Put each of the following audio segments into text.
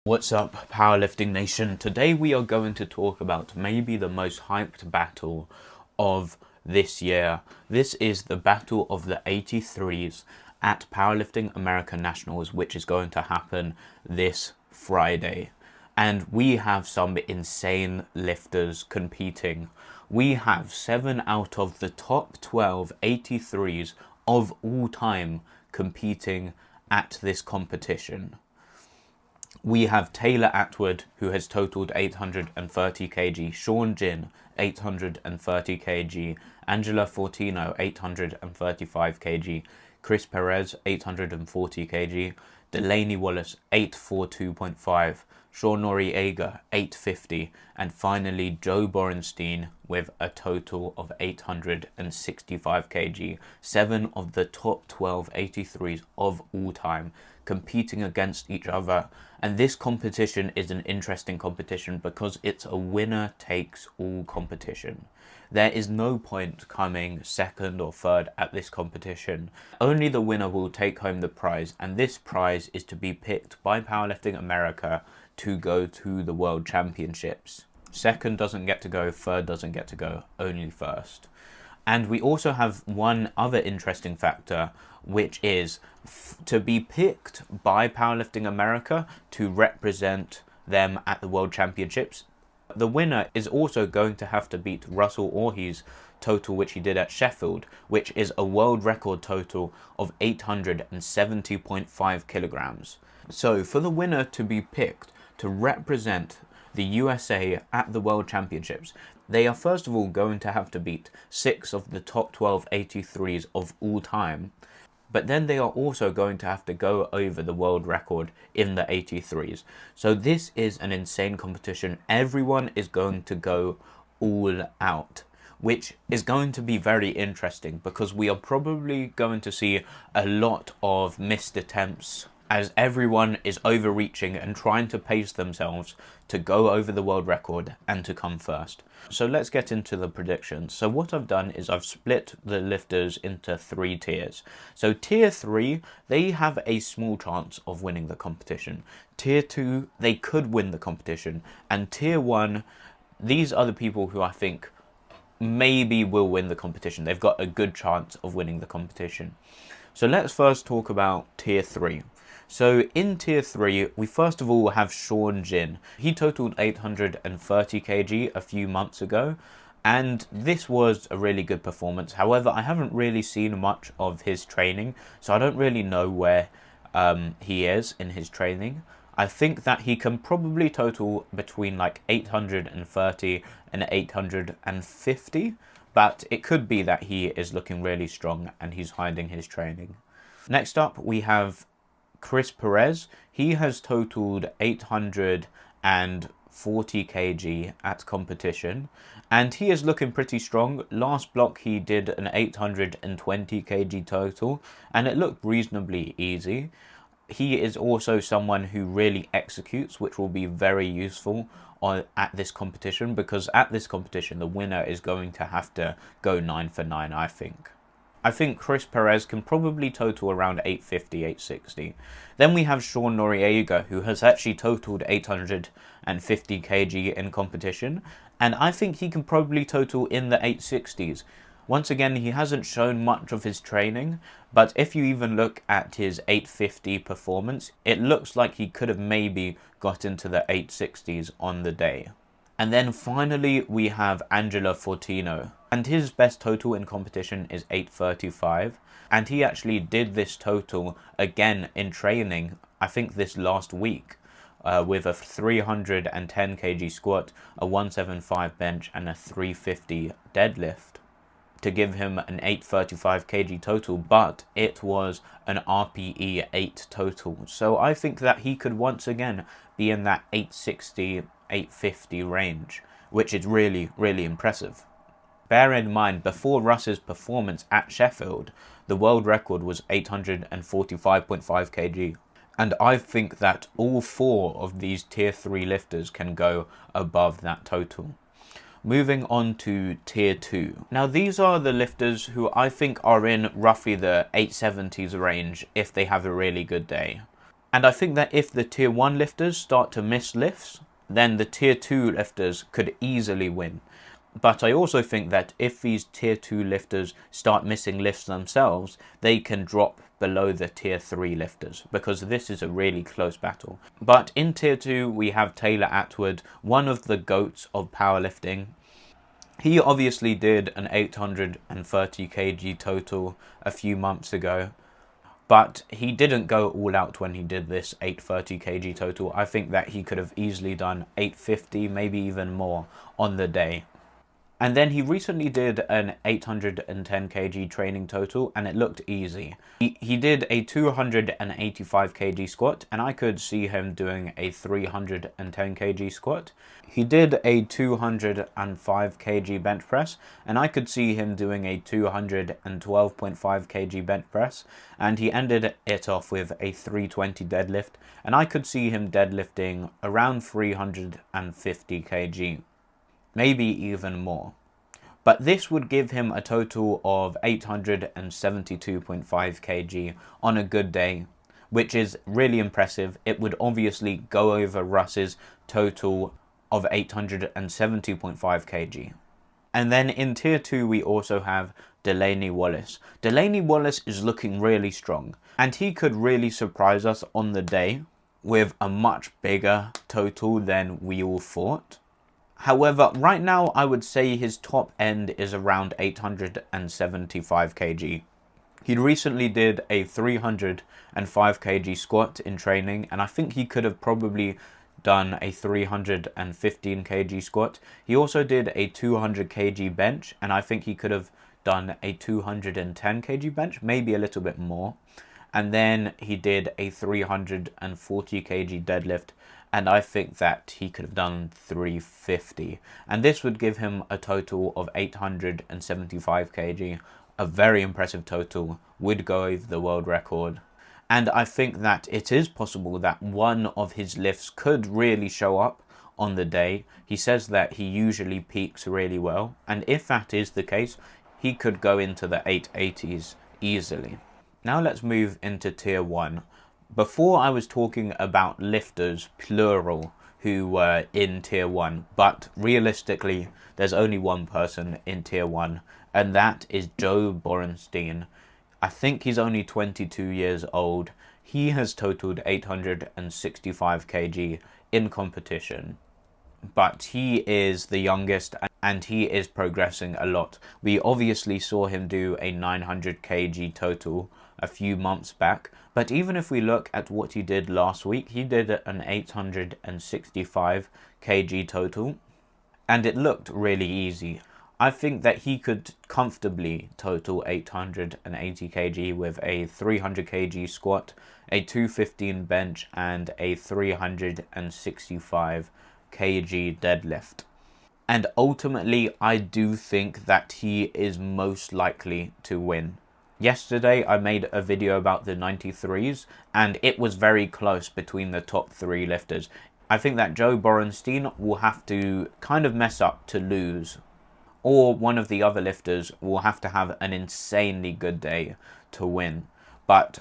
What's up, Powerlifting Nation? Today we are going to talk about maybe the most hyped battle of this year. This is the Battle of the 83s at Powerlifting America Nationals, which is going to happen this Friday. And we have some insane lifters competing. We have 7 out of the top 12 83s of all time competing at this competition. We have Taylor Atwood, who has totaled 830 kg, Sean Jin, 830 kg, Angela Fortino, 835 kg, Chris Perez, 840 kg, Delaney Wallace, 842.5, Sean Noriega, 850, and finally Joe Borenstein with a total of 865 kg. 7 of the top 12 83s of all time competing against each other. And this competition is an interesting competition because it's a winner takes all competition. There is no point coming second or third at this competition. Only the winner will take home the prize, and this prize is to be picked by Powerlifting America to go to the World Championships. Second doesn't get to go, third doesn't get to go, only first. And we also have one other interesting factor, which is to be picked by Powerlifting America to represent them at the World Championships. The winner is also going to have to beat Russell Orhe's total, which he did at Sheffield, which is a world record total of 870.5 kilograms. So for the winner to be picked to represent the USA at the World Championships, they are first of all going to have to beat 6 of the top 12 83s of all time. But then they are also going to have to go over the world record in the 83s. So this is an insane competition. Everyone is going to go all out, which is going to be very interesting because we are probably going to see a lot of missed attempts as everyone is overreaching and trying to pace themselves to go over the world record and to come first. So let's get into the predictions. So what I've done is I've split the lifters into 3 tiers. So tier 3, they have a small chance of winning the competition. Tier 2, they could win the competition. And tier 1, these are the people who I think maybe will win the competition. They've got a good chance of winning the competition. So let's first talk about tier 3. So in tier 3, we first of all have Sean Jin. He totaled 830 kg a few months ago, and this was a really good performance. However, I haven't really seen much of his training, so I don't really know where he is in his training. I think that he can probably total between like 830 and 850, but it could be that he is looking really strong and he's hiding his training. Next up, we have Chris Perez. He has totaled 840 kg at competition, and he is looking pretty strong. Last block he did an 820 kg total, and it looked reasonably easy. He is also someone who really executes, which will be very useful at this competition, because at this competition the winner is going to have to go 9 for 9, I think. I think Chris Perez can probably total around 850, 860. Then we have Sean Noriega, who has actually totaled 850 kg in competition, and I think he can probably total in the 860s. Once again, he hasn't shown much of his training, but if you even look at his 850 performance, it looks like he could have maybe got into the 860s on the day. And then finally, we have Angela Fortino, and his best total in competition is 835, and he actually did this total again in training, I think this last week, with a 310 kg squat, a 175 bench, and a 350 deadlift to give him an 835 kg total, but it was an RPE 8 total. So I think that he could once again be in that 860, 850 range, which is really, really impressive. Bear in mind, before Russ's performance at Sheffield, the world record was 845.5 kg. And I think that all 4 of these tier 3 lifters can go above that total. Moving on to tier 2. Now these are the lifters who I think are in roughly the 870s range if they have a really good day. And I think that if the tier 1 lifters start to miss lifts, then the tier 2 lifters could easily win. But I also think that if these tier 2 lifters start missing lifts themselves, they can drop below the tier 3 lifters, because this is a really close battle. But in tier 2, we have Taylor Atwood, one of the GOATs of powerlifting. He obviously did an 830 kg total a few months ago, but he didn't go all out when he did this 830 kg total. I think that he could have easily done 850, maybe even more on the day. And then he recently did an 810 kg training total, and it looked easy. He did a 285 kg squat, and I could see him doing a 310 kg squat. He did a 205 kg bench press, and I could see him doing a 212.5 kg bench press, and he ended it off with a 320 deadlift, and I could see him deadlifting around 350 kg. Maybe even more. But this would give him a total of 872.5 kg on a good day, which is really impressive. It would obviously go over Russ's total of 870.5 kg. And then in tier 2 we also have Delaney Wallace. Delaney Wallace is looking really strong, and he could really surprise us on the day with a much bigger total than we all thought. However, right now I would say his top end is around 875 kg. He recently did a 305 kg squat in training, and I think he could have probably done a 315 kg squat. He also did a 200 kg bench, and I think he could have done a 210 kg bench, maybe a little bit more. And then he did a 340 kg deadlift, and I think that he could have done 350. And this would give him a total of 875 kg, a very impressive total, would go over the world record. And I think that it is possible that one of his lifts could really show up on the day. He says that he usually peaks really well, and if that is the case, he could go into the 880s easily. Now let's move into tier 1. Before I was talking about lifters, plural, who were in tier 1, but realistically there's only one person in tier 1, and that is Joe Borenstein. I think he's only 22 years old. He has totaled 865 kg in competition, but he is the youngest and he is progressing a lot. We obviously saw him do a 900 kg total a few months back, but even if we look at what he did last week, he did an 865 kg total, and it looked really easy. I think that he could comfortably total 880 kg with a 300 kg squat, a 215 bench, and a 365 kg deadlift. And ultimately, I do think that he is most likely to win. Yesterday, I made a video about the 93s, and it was very close between the top 3 lifters. I think that Joe Borenstein will have to kind of mess up to lose, or one of the other lifters will have to have an insanely good day to win. But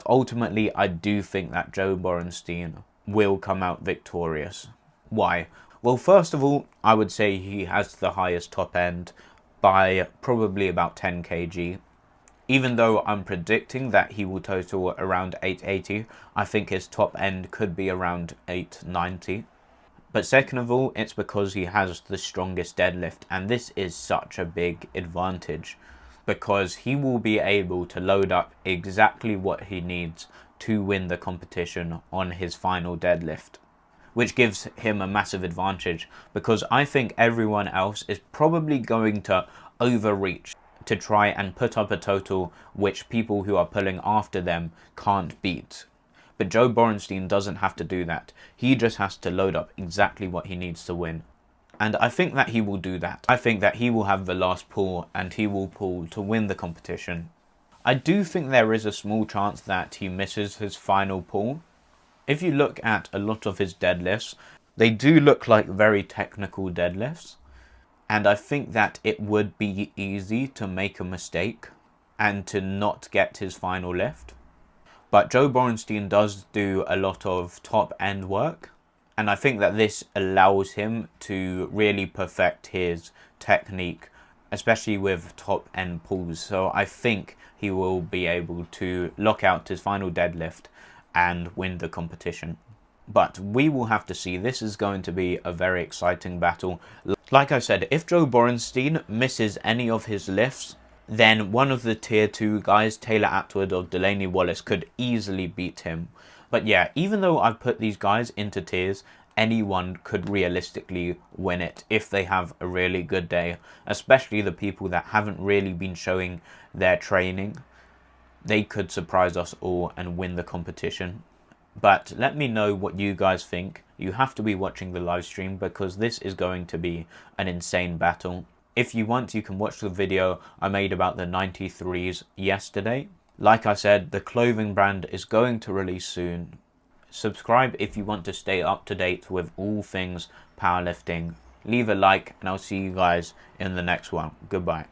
ultimately, I do think that Joe Borenstein will come out victorious. Why? Well, first of all, I would say he has the highest top end by probably about 10 kg. Even though I'm predicting that he will total around 880, I think his top end could be around 890. But second of all, it's because he has the strongest deadlift, and this is such a big advantage because he will be able to load up exactly what he needs to win the competition on his final deadlift, which gives him a massive advantage because I think everyone else is probably going to overreach to try and put up a total which people who are pulling after them can't beat. But Joe Borenstein doesn't have to do that. He just has to load up exactly what he needs to win. And I think that he will do that. I think that he will have the last pull, and he will pull to win the competition. I do think there is a small chance that he misses his final pull. If you look at a lot of his deadlifts, they do look like very technical deadlifts. And I think that it would be easy to make a mistake and to not get his final lift. But Joe Borenstein does do a lot of top end work, and I think that this allows him to really perfect his technique, especially with top end pulls. So I think he will be able to lock out his final deadlift and win the competition. But we will have to see. This is going to be a very exciting battle. Like I said, if Joe Borenstein misses any of his lifts, then one of the tier 2 guys, Taylor Atwood or Delaney Wallace, could easily beat him. But yeah, even though I've put these guys into tiers, anyone could realistically win it if they have a really good day, especially the people that haven't really been showing their training. They could surprise us all and win the competition. But let me know what you guys think. You have to be watching the live stream because this is going to be an insane battle. If you want, you can watch the video I made about the 93s yesterday. Like I said, the clothing brand is going to release soon. Subscribe if you want to stay up to date with all things powerlifting. Leave a like and I'll see you guys in the next one. Goodbye.